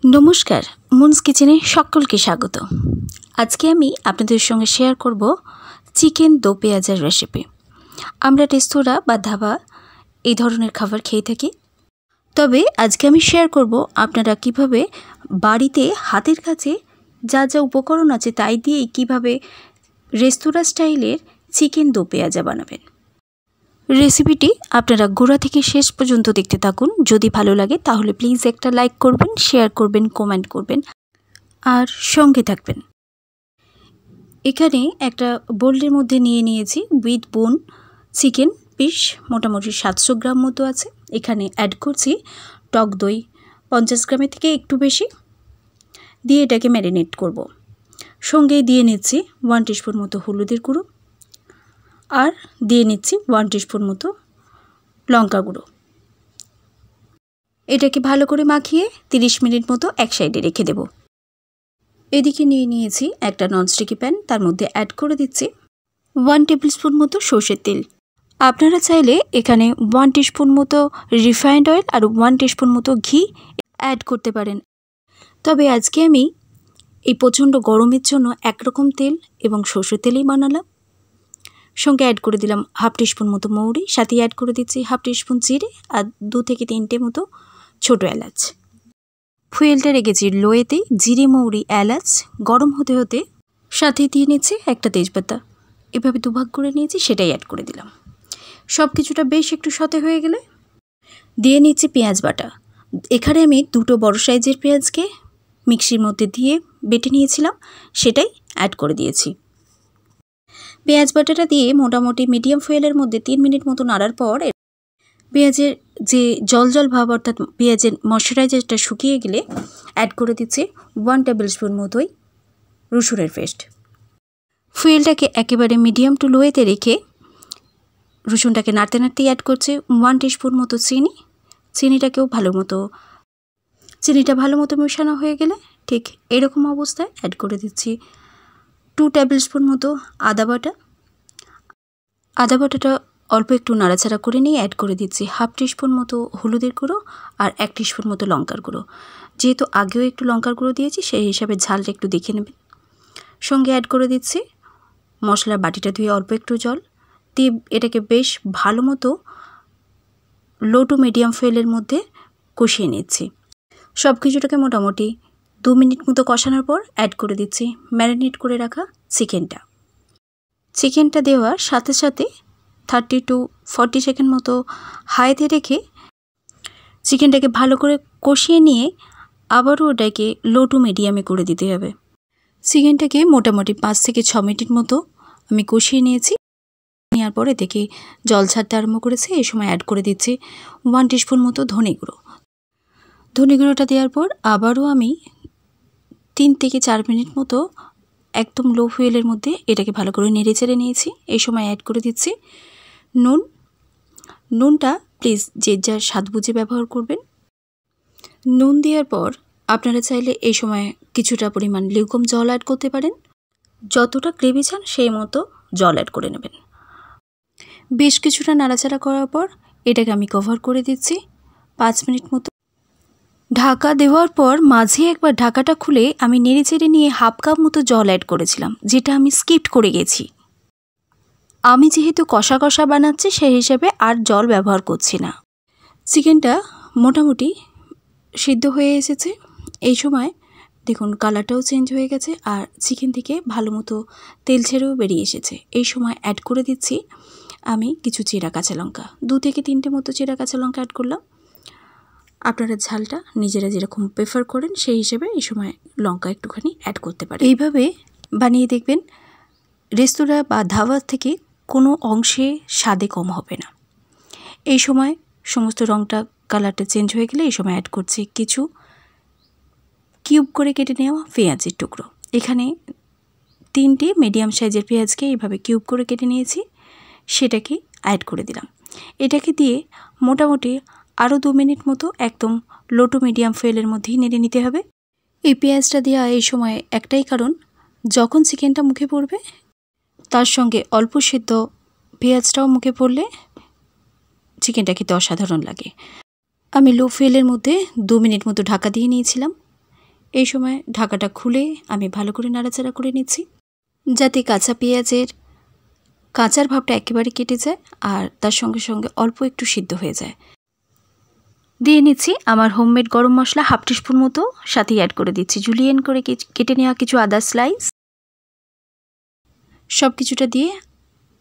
নমস্কার, মুনস কিচেনে সকলকে স্বাগত। আজকে আমি আপনাদের সঙ্গে শেয়ার করব চিকেন দো পেঁয়াজের রেসিপি। আমরা রেস্তোরাঁ বা ধাবা এই ধরনের খাবার খেয়ে থাকি, তবে আজকে আমি শেয়ার করব আপনারা কিভাবে বাড়িতে হাতের কাছে যা যা উপকরণ আছে তাই দিয়েই কিভাবে রেস্তোরাঁ স্টাইলের চিকেন দো পেঁয়াজা বানাবেন। রেসিপিটি আপনারা গোড়া থেকে শেষ পর্যন্ত দেখতে থাকুন। যদি ভালো লাগে তাহলে প্লিজ একটা লাইক করবেন, শেয়ার করবেন, কমেন্ট করবেন আর সঙ্গে থাকবেন। এখানে একটা বোলের মধ্যে নিয়েছি উইথ বোন চিকেন পিস, মোটামুটি 700 গ্রাম মতো আছে। এখানে অ্যাড করছি টক দই 50 গ্রামের থেকে একটু বেশি দিয়ে এটাকে ম্যারিনেট করব। সঙ্গে দিয়ে নিচ্ছি 1 টিস্পুন মতো হলুদের গুঁড়ো আর দিয়ে নিচ্ছি 1 টিস্পুন মতো লঙ্কা গুঁড়ো। এটাকে ভালো করে মাখিয়ে 30 মিনিট মতো এক সাইডে রেখে দেব। এদিকে নিয়েছি একটা ননস্টিকি প্যান, তার মধ্যে অ্যাড করে দিচ্ছি 1 টেবিল স্পুন মতো সর্ষের তেল। আপনারা চাইলে এখানে 1 টিস্পুন মতো রিফাইন্ড অয়েল আর 1 টিস্পুন মতো ঘি অ্যাড করতে পারেন। তবে আজকে আমি এই প্রচণ্ড গরমের জন্য একরকম তেল এবং সর্ষের তেলেই বানালাম। সঙ্গে অ্যাড করে দিলাম 1/2 টিস্পুন মতো মৌরি, সাথে অ্যাড করে দিচ্ছি 1/2 টিস্পুন জিরে আর 2 থেকে 3টে মতো ছোটো এলাচ। ফুয়েলটা রেখেছি লোয়েতেই। জিরে, মৌরি, এলাচ গরম হতে হতে সাথে দিয়ে নিচ্ছি একটা তেজপাতা। এভাবে দুভাগ করে নিয়েছি, সেটাই অ্যাড করে দিলাম। সব কিছুটা বেশ একটু সতে হয়ে গেলে দিয়ে নিচ্ছি পেঁয়াজ বাটা। এখানে আমি 2টো বড় সাইজের পেঁয়াজকে মিক্সির মধ্যে দিয়ে বেটে নিয়েছিলাম, সেটাই অ্যাড করে দিয়েছি। পেঁয়াজ বাটাটা দিয়ে মোটামুটি মিডিয়াম ফুয়েলের মধ্যে 3 মিনিট মতো নাড়ার পর পেঁয়াজের যে জল ভাব অর্থাৎ পেঁয়াজের ময়শ্চারাইজারটা শুকিয়ে গেলে অ্যাড করে দিচ্ছি 1 টেবিল স্পুন মতোই রসুনের পেস্ট। ফুয়েলটাকে একেবারে মিডিয়াম টু লোয়েতে রেখে রসুনটাকে নাড়তেই অ্যাড করছে 1 টিস্পুন মতো চিনিটা ভালো মতো মেশানো হয়ে গেলে ঠিক এরকম অবস্থায় অ্যাড করে দিচ্ছি 2 টেবিল স্পুন মতো আদা বাটাটা অল্প একটু নাড়াচাড়া করে নিয়ে অ্যাড করে দিচ্ছি 1/2 টিস্পুন মতো হলুদের গুঁড়ো আর 1 টিস্পুন মতো লঙ্কার গুঁড়ো। যেহেতু আগেও একটু লঙ্কার গুঁড়ো দিয়েছি, সেই হিসাবে ঝালটা একটু দেখে নেবেন। সঙ্গে অ্যাড করে দিচ্ছি মশলার বাটিটা ধুয়ে অল্প একটু জল দিয়ে এটাকে বেশ ভালো মতো লো টু মিডিয়াম ফ্লেমের মধ্যে কষিয়ে নিচ্ছি। সব কিছুটাকে মোটামুটি 2 মিনিট মতো কষানোর পর অ্যাড করে দিচ্ছি ম্যারিনেট করে রাখা চিকেনটা দেওয়ার সাথে সাথে 30 to 40 সেকেন্ড মতো হাইতে রেখে চিকেনটাকে ভালো করে কষিয়ে নিয়ে আবারও ওটাকে লো টু মিডিয়ামে করে দিতে হবে। চিকেনটাকে মোটামুটি 5 থেকে 6 মিনিট মতো আমি কষিয়ে নিয়েছি। নেওয়ার পরে থেকে জল ছাড়তে আরম্ভ করেছে। এই সময় অ্যাড করে দিচ্ছি 1 টিস্পুন মতো ধনে গুঁড়োটা দেওয়ার পর আবারও আমি 3 থেকে 4 মিনিট মতো একদম লো ফুয়েলের মধ্যে এটাকে ভালো করে নেড়ে চেড়ে নিয়েছি। এই সময় অ্যাড করে দিচ্ছি নুনটা প্লিজ যে যার স্বাদ বুঝে ব্যবহার করবেন। নুন দেওয়ার পর আপনারা চাইলে এই সময় কিছুটা পরিমাণ লিউকম জল অ্যাড করতে পারেন। যতটা গ্রেভি চান সেই মতো জল অ্যাড করে নেবেন। বেশ কিছুটা নাড়াচাড়া করার পর এটাকে আমি কভার করে দিচ্ছি 5 মিনিট মতো। ঢাকা দেওয়ার পর মাঝে একবার ঢাকাটা খুলে আমি নেড়ে চেড়ে নিয়ে 1/2 কাপ মতো জল অ্যাড করেছিলাম, যেটা আমি স্কিপ করে গেছি। আমি যেহেতু কষা বানাচ্ছি সেই হিসাবে আর জল ব্যবহার করছি না। চিকেনটা মোটামুটি সিদ্ধ হয়ে এসেছে। এই সময় দেখুন কালারটাও চেঞ্জ হয়ে গেছে আর চিকেন থেকে ভালো মতো তেল ছেড়েও বেরিয়ে এসেছে। এই সময় অ্যাড করে দিচ্ছি আমি কিছু চেরা কাঁচা লঙ্কা, 2 থেকে 3টে মতো চেরা কাঁচা লঙ্কা অ্যাড করলাম। আপনারা ঝালটা নিজেরা যেরকম প্রেফার করেন সেই হিসেবে এই সময় লঙ্কা একটুখানি অ্যাড করতে পারেন। এইভাবে বানিয়ে দেখবেন রেস্তোরাঁ বা ধাবা থেকে কোনো অংশে স্বাদে কম হবে না। এই সময় সমস্ত কালারটা চেঞ্জ হয়ে গেলে এই সময় অ্যাড করছি কিছু কিউব করে কেটে নেওয়া পেঁয়াজের টুকরো। এখানে 3টে মিডিয়াম সাইজের পেঁয়াজকে এইভাবে কিউব করে কেটে নিয়েছি, সেটাকে অ্যাড করে দিলাম। এটাকে দিয়ে মোটামুটি আরও 2 মিনিট মতো একদম লো টু মিডিয়াম ফ্লেমের মধ্যেই নেড়ে নিতে হবে। এই পেঁয়াজটা দেওয়া এই সময় একটাই কারণ, যখন চিকেনটা মুখে পড়বে তার সঙ্গে অল্প সেদ্ধ পেঁয়াজটাও মুখে পড়লে চিকেনটা খেতে অসাধারণ লাগে। আমি লো ফ্লেমের মধ্যে 2 মিনিট মতো ঢাকা দিয়ে নিয়েছিলাম। এই সময় ঢাকাটা খুলে আমি ভালো করে নাড়াচাড়া করে নিচ্ছি, যাতে কাঁচা পেঁয়াজের কাঁচার ভাবটা একেবারে কেটে যায় আর তার সঙ্গে সঙ্গে অল্প একটু সিদ্ধ হয়ে যায়। দিয়ে নিচ্ছি আমার হোমমেড গরম মশলা 1/2 টিস্পুন মতো, সাথে অ্যাড করে দিচ্ছি জুলিয়েন করে কেটে নেওয়া কিছু আদা স্লাইস। সব কিছুটা দিয়ে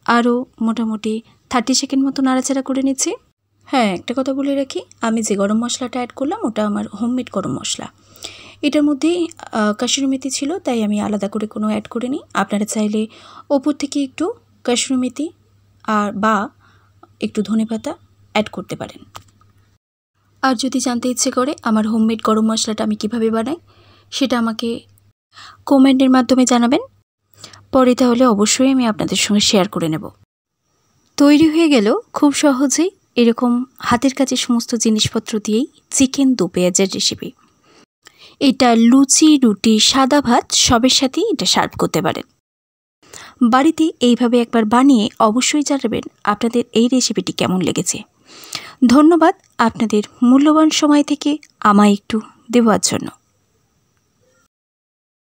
আরও মোটামুটি 30 সেকেন্ড মতো নাড়াচাড়া করে নিচ্ছি। হ্যাঁ, একটা কথা বলে রাখি, আমি যে গরম মশলাটা অ্যাড করলাম ওটা আমার হোমমেড গরম মশলা। এটার মধ্যেই কাসুরি মেথি ছিল, তাই আমি আলাদা করে কোনো অ্যাড করিনি। আপনারা চাইলে ওপর থেকে একটু কাসুরি মেথি বা একটু ধনেপাতা অ্যাড করতে পারেন। আর যদি জানতে ইচ্ছে করে আমার হোমমেড গরম মশলাটা আমি কিভাবে বানাই, সেটা আমাকে কমেন্টের মাধ্যমে জানাবেন। পরে তাহলে অবশ্যই আমি আপনাদের সঙ্গে শেয়ার করে নেব। তৈরি হয়ে গেল খুব সহজেই এরকম হাতের কাছে সমস্ত জিনিসপত্র দিয়েই চিকেন দো পেঁয়াজের রেসিপি। এটা লুচি, রুটি, সাদা ভাত সবের সাথেই এটা সার্ভ করতে পারেন। বাড়িতে এইভাবে একবার বানিয়ে অবশ্যই জানাবেন আপনাদের এই রেসিপিটি কেমন লেগেছে। ধন্যবাদ আপনাদের মূল্যবান সময় থেকে আমায় একটু দেওয়ার জন্য।